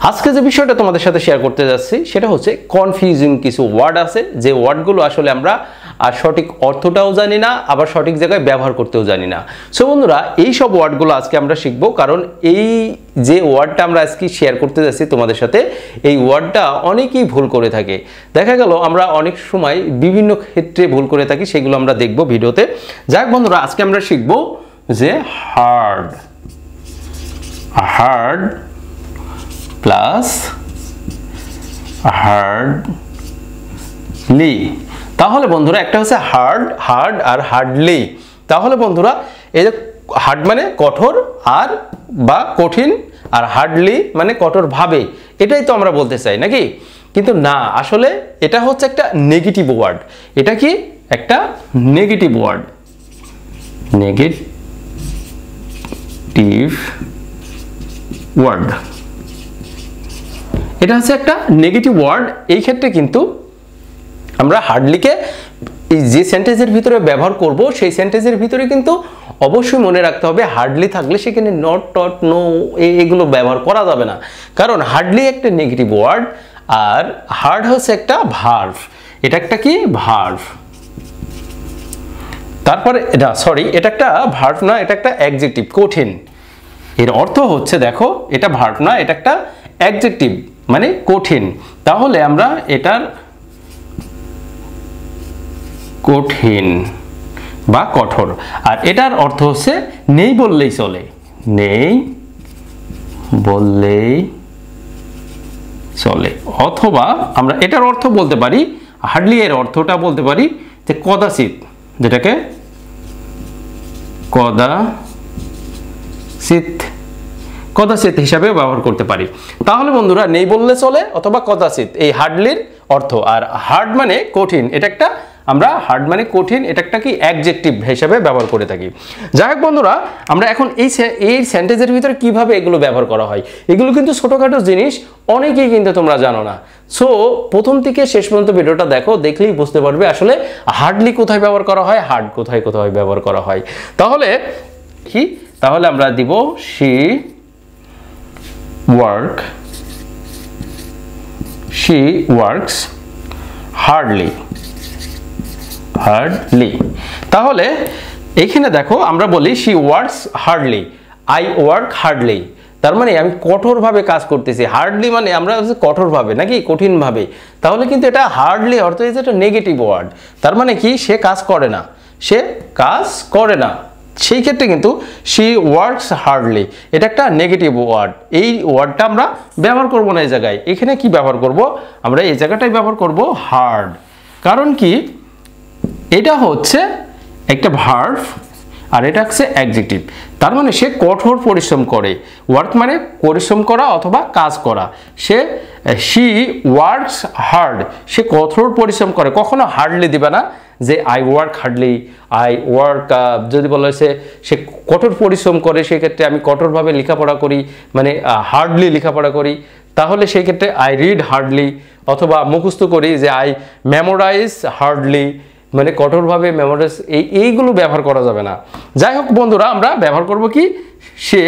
আজকে যে বিষয়টা তোমাদের সাথে শেয়ার করতে যাচ্ছি সেটা হচ্ছে কনফিউজিং কিছু ওয়ার্ড আছে যে ওয়ার্ডগুলো আসলে আমরা আর সঠিক অর্থটাও জানি না, আবার সঠিক জায়গায় ব্যবহার করতেও জানি না। সো বন্ধুরা, এই সব ওয়ার্ডগুলো আজকে আমরা শিখবো, কারণ এই যে ওয়ার্ডটা আমরা আজকে শেয়ার করতে যাচ্ছি তোমাদের সাথে, এই ওয়ার্ডটা অনেকেই ভুল করে থাকে। দেখা গেল আমরা অনেক সময় বিভিন্ন ক্ষেত্রে ভুল করে থাকি, সেগুলো আমরা দেখব ভিডিওতে। যাক বন্ধুরা, আজকে আমরা শিখবো যে হার্ড, হার্ড প্লাস হার্ডলি। তাহলে বন্ধুরা, একটা হচ্ছে হার্ড, হার্ড আর হার্ডলি। তাহলে বন্ধুরা, এই যে হার্ড মানে কঠোর আর বা কঠিন, আর হার্ডলি মানে কঠোর ভাবে, এটাই তো আমরা বলতে চাই নাকি? কিন্তু না, আসলে এটা হচ্ছে একটা নেগেটিভ ওয়ার্ড। এটা কি একটা নেগেটিভ ওয়ার্ড, নেগেটিভ ওয়ার্ড। এটা হচ্ছে একটা নেগেটিভ ওয়ার্ড। এই ক্ষেত্রে কিন্তু আমরা হার্ডলিকে যে সেন্টেন্সের ভিতরে ব্যবহার করব, সেই সেন্টেন্সের ভিতরে কিন্তু অবশ্যই মনে রাখতে হবে হার্ডলি থাকলে সেখানে নট, টট, নো এগুলো ব্যবহার করা যাবে না, কারণ হার্ডলি একটা নেগেটিভ ওয়ার্ড আর হার্ড হচ্ছে একটা ভার্ব। এটা একটা কি ভার্ব। তারপরে এটা এটা একটা ভার্ব না, এটা একটা অ্যাডজেক্টিভ, কঠিন। এর অর্থ হচ্ছে, দেখো, এটা ভার্ব না, এটা একটা অ্যাডজেক্টিভ মানে কঠিন। তাহলে আমরা এটার কঠিন বা কঠোর, আর এটার অর্থ হচ্ছে নেই বললেই চলে, নেই বললেই চলে। অথবা আমরা এটার অর্থ বলতে পারি, হার্ডলি এর অর্থটা বলতে পারি যে কদাচিৎ, যেটাকে কদাচিৎ হিসাবে ব্যবহার করতে পারি। তাহলে বন্ধুরা, নেই বললে চলে অথবা কদাচিৎ, এই হার্ডলির অর্থ। আর হার্ড মানে কঠিন, এটা একটা আমরা হার্ড মানে কঠিন, এটা একটা কি অ্যাডজেক্টিভ হিসাবে ব্যবহার করে থাকি। যাই হোক বন্ধুরা, আমরা এখন এই সেন্টেন্সের ভিতরে কিভাবে এগুলো ব্যবহার করা হয়, এগুলো কিন্তু ছোটখাটো জিনিস, অনেকেই কিন্তু তোমরা জানো না। সো প্রথম থেকে শেষ পর্যন্ত ভিডিওটা দেখো, দেখলেই বুঝতে পারবে আসলে হার্ডলি কোথায় ব্যবহার করা হয়, হার্ড কোথায় কোথায় ব্যবহার করা হয়। তাহলে কি, তাহলে আমরা দিব she works hardly। তাহলে এখানে দেখো, আমরা বলি she works hardly, I work hardly। তার মানে আমি কঠোরভাবে কাজ করতেছি। হার্ডলি মানে আমরা কঠোরভাবে নাকি কঠিনভাবে। তাহলে কিন্তু এটা হার্ডলি অর্থ হচ্ছে এটা নেগেটিভ ওয়ার্ড। তার মানে কি, সে কাজ করে না, সে কাজ করে না। সেই ক্ষেত্রে কিন্তু she works hardly এটা একটা নেগেটিভ ওয়ার্ড। এই ওয়ার্ডটা আমরা ব্যবহার করব না এই জায়গায়। এখানে কি ব্যবহার করব, আমরা এই জায়গাটাই ব্যবহার করব হার্ড। কারণ কি, এটা হচ্ছে একটা ভার্ব আর এটা হচ্ছে অ্যাডজেক্টিভ। তার মানে সে কঠোর পরিশ্রম করে। ওয়ার্ক মানে পরিশ্রম করা অথবা কাজ করা। she works hard, সে কঠোর পরিশ্রম করে। কখনো হার্ডলি দিবে না যে I work hardly, I work, যদি বলা হয়েছে সে কঠোর পরিশ্রম করে, সেক্ষেত্রে আমি কঠোরভাবে লেখাপড়া করি, মানে হার্ডলি লেখাপড়া করি, তাহলে সেই ক্ষেত্রে I read hardly। অথবা মুখস্থ করি যে I memorize hardly, মানে কঠোরভাবে মেমোরাইজ, এইগুলো ব্যবহার করা যাবে না। যাই হোক বন্ধুরা, আমরা ব্যবহার করব কি, সে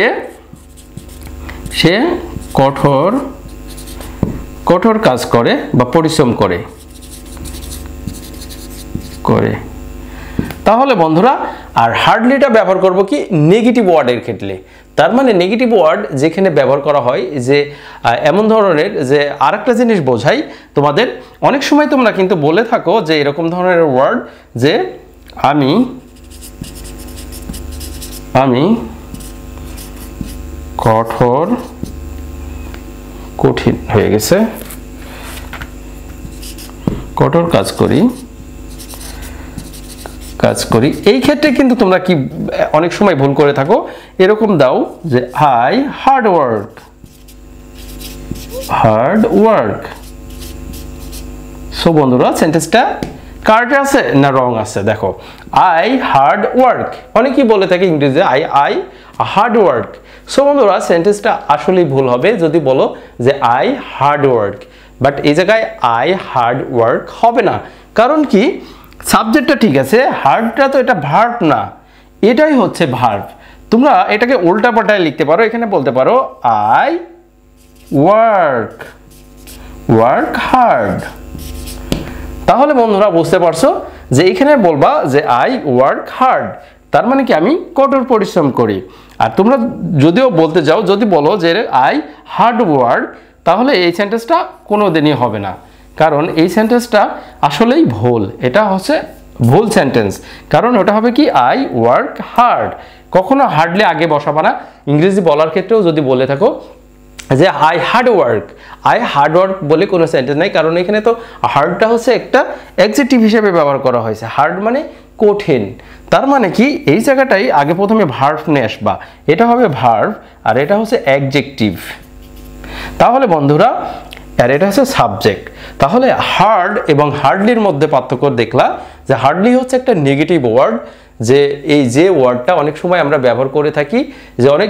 কঠোর কাজ করে বা পরিশ্রম করে। তাহলে বন্ধুরা, আর হার্ডলিটা ব্যবহার করব কি নেগেটিভ ওয়ার্ডের ক্ষেত্রে। তার মানে নেগেটিভ ওয়ার্ড যেখানে ব্যবহার করা হয়, যে এমন ধরনের, যে আরেকটা জিনিস বোঝাই তোমাদের, অনেক সময় তোমরা কিন্তু বলে থাকো যে এরকম ধরনের ওয়ার্ড, যে আমি কঠিন হয়ে গেছে, কঠোর কাজ করি। এই ক্ষেত্রে কিন্তু তোমরা কি অনেক সময় ভুল করে থাকো, এরকম দাও যে I hard work। সো বন্ধুরা, সেন্টেন্সটা কারেক্ট আছে না রং আছে? দেখো, I hard work, অনেকেই বলে থাকে ইংরেজিতে I hard work। সো বন্ধুরা, সেন্টেন্সটা আসলেই ভুল হবে যদি বলো যে I hard work, বাট এই জায়গায় I hard work হবে না। কারণ কি, সাবজেক্টটা ঠিক আছে, হার্ডটা তো এটা ভার্ব না, এটাই হচ্ছে ভার্ব। তোমরা এটাকে উল্টা পাল্টায় লিখতে পারো, এখানে বলতে পারো I ওয়ার্ক, ওয়ার্ক হার্ড। তাহলে বন্ধুরা বুঝতে পারছো যে এখানে বলবা যে আই ওয়ার্ক হার্ড, তার মানে কি আমি কঠোর পরিশ্রম করি। আর তোমরা যদিও বলতে যাও, যদি বলো যে আই হার্ড ওয়ার্ক, তাহলে এই সেন্টেন্সটা কোনো দিনই হবে না, কারণ এই সেন্টেন্সটা আসলেই ভুল। এটা হচ্ছে ভুল সেন্টেন্স, কারণ ওটা হবে কি আই ওয়ার্ক হার্ড। কখনো হার্ডলি আগে বসাবা না। ইংরেজি বলার ক্ষেত্রেও যদি বলে থাকো যে I hard work, I hard work বলে কোনো সেন্টেন্স নাই, কারণ এখানে তো হার্ডটা হচ্ছে একটা অ্যাডজেক্টিভ হিসেবে ব্যবহার করা হয়েছে। হার্ড মানে কঠিন, তার মানে কি এই জায়গাটাই আগে প্রথমে ভার্ব নিয়ে আসবা, এটা হবে ভার্ব আর এটা হচ্ছে অ্যাডজেক্টিভ। তাহলে বন্ধুরা, আর এটা হচ্ছে সাবজেক্ট। তাহলে হার্ড এবং হার্ডলির মধ্যে পার্থক্য দেখলা যে হার্ডলি হচ্ছে একটা নেগেটিভ ওয়ার্ড, যে এই যে ওয়ার্ডটা অনেক সময় আমরা ব্যবহার করে থাকি, যে অনেক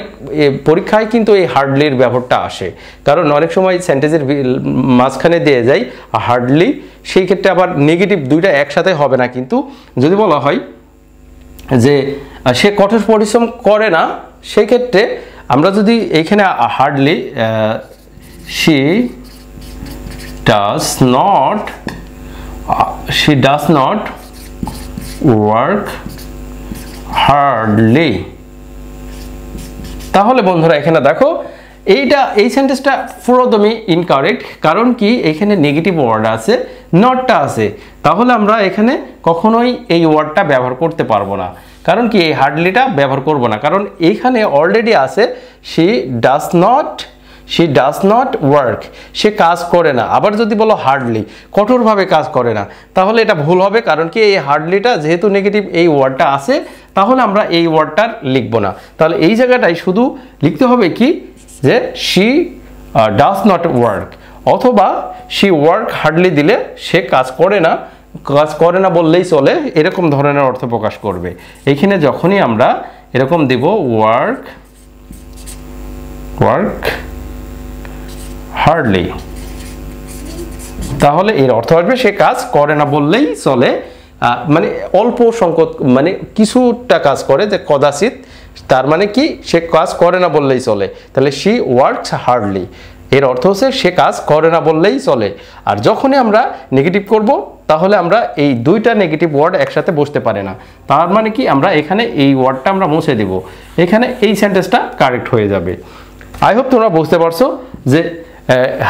পরীক্ষায় কিন্তু এই হার্ডলির ব্যবহারটা আসে, কারণ অনেক সময় সেন্টেন্সের মাঝখানে দিয়ে যায় হার্ডলি, সেই ক্ষেত্রে আবার নেগেটিভ দুইটা একসাথে হবে না। কিন্তু যদি বলা হয় যে সে কঠোর পরিশ্রম করে না, সেই ক্ষেত্রে আমরা যদি এইখানে hardly she does not work hardly, তাহলে বন্ধুরা এখানে দেখো এই সেন্টেন্সটা পুরোদমই ইনকারেক্ট। কারণ কি এখানে নেগেটিভ ওয়ার্ড আছে, নটটা আছে, তাহলে আমরা এখানে কখনোই এই ওয়ার্ডটা ব্যবহার করতে পারবো না। কারণ কি এই হার্ডলিটা ব্যবহার করব না, কারণ এইখানে অলরেডি আছে she does not work, সে কাজ করে না। আবার যদি বলো হার্ডলি, কঠোরভাবে কাজ করে না, তাহলে এটা ভুল হবে। কারণ কি এই হার্ডলিটা যেহেতু নেগেটিভ, এই ওয়ার্ডটা আছে, তাহলে আমরা এই ওয়ার্ডটার লিখবো না। তাহলে এই জায়গাটায় শুধু লিখতে হবে কি যে she does not work, অথবা she work hardly দিলে সে কাজ করে না বললেই চলে, এরকম ধরনের অর্থ প্রকাশ করবে। এইখানে যখনই আমরা এরকম দিব ওয়ার্ক হার্ডলি, তাহলে এর অর্থ আসবে সে কাজ করে না বললেই চলে, মানে অল্প সংখ্যক, মানে কিছুটা কাজ করে, যে কদাচিৎ, তার মানে কি সে কাজ করে না বললেই চলে। তাহলে she works hardly, এর অর্থ হচ্ছে সে কাজ করে না বললেই চলে। আর যখনই আমরা নেগেটিভ করব, তাহলে আমরা এই দুইটা নেগেটিভ ওয়ার্ড একসাথে বসতে পারে না, তার মানে কি আমরা এখানে এই ওয়ার্ডটা আমরা মুছে দেব, এখানে এই সেন্টেন্সটা কারেক্ট হয়ে যাবে। আই হোপ তোমরা বুঝতে পারছো যে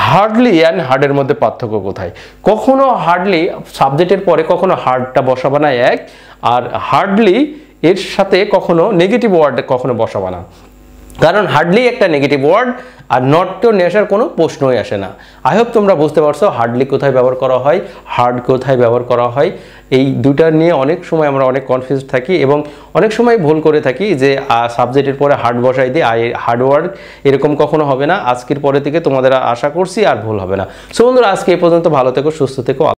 হার্ডলি অ্যান্ড হার্ডের মধ্যে পার্থক্য কোথায়। কখনো হার্ডলি সাবজেক্টের পরে কখনো হার্ডটা বসাবা না এক, আর হার্ডলি এর সাথে কখনো নেগেটিভ ওয়ার্ড কখনো বসাবা না, কারণ হার্ডলি একটা নেগেটিভ ওয়ার্ড, আর নটও নিয়ে আসার কোনো প্রশ্নই আসে না। আই হোপ তোমরা বুঝতে পারছো হার্ডলি কোথায় ব্যবহার করা হয়, হার্ড কোথায় ব্যবহার করা হয়। এই দুটা নিয়ে অনেক সময় আমরা অনেক কনফিউজ থাকি, এবং অনেক সময় ভুল করে থাকি যে সাবজেক্টের পরে হার্ড বসাই দিই, হার্ড ওয়ার্ড, এরকম কখনো হবে না। আজকের পরে থেকে তোমাদের আশা করছি আর ভুল হবে না। সো বন্ধুরা, আজকে এই পর্যন্ত, ভালো থেকো, সুস্থ থেকো।